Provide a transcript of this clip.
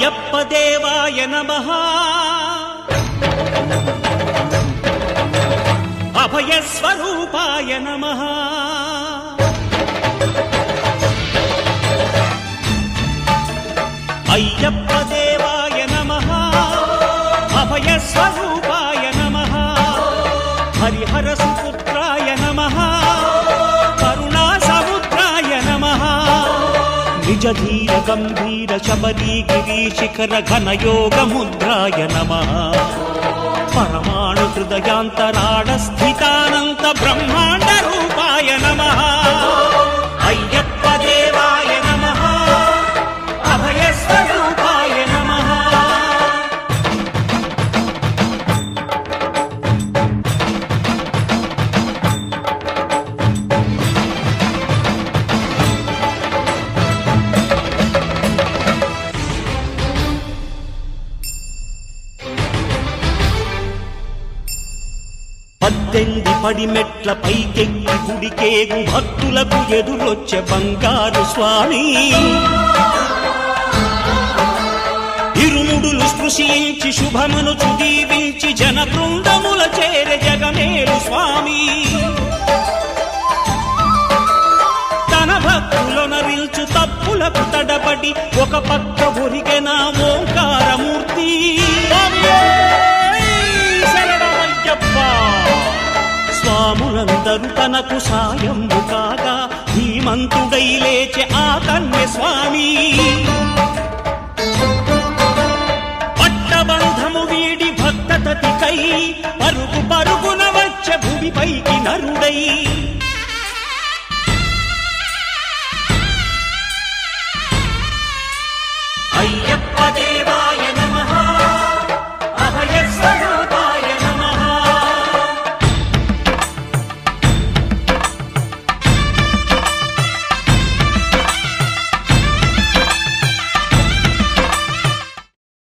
అయ్యప్ప దేవాయ నమః అభయ స్వరూపాయ నమః అయ్యప్ప దేవాయ నమః అభయ స్వరూపాయ నమః హరిహర సుపుత్రాయ నమః కరుణా సముద్రాయ నమః నిజ ధీర గంభీర శబరీ గిరి శిఖర ఘన యోగ ముద్రాయ నమః పరమాణు హృదయాంతరాళ స్థితానంత బ్రహ్మాండ రూపాయ నమః అయ్యప్ప దేవాయ నమః అభయ స్వరూపాయ నమః పద్దెంది పడిమెట్ల పైకెక్కి గుడికేగు భక్తులకు ఎదురొచ్చే బంగారు స్వామి ఇరుముడులు స్పృశించి శుభమును చుదీవించి జన బృందముల చేర జగమేలు స్వామి తన భక్తులొనరిల్చు తప్పులకు తడబడి ఒక పక్క ఒరిగెన ఓంకారమూర్తి స్వాములందరూ తనకు సాయంబు కాగా ధీమంతుడై లేచె ఆ కన్య స్వామి పట్టబంధము వీడి భక్తతతికై పరుగు పరుగున వచ్చె భూమిపైకి నరుడై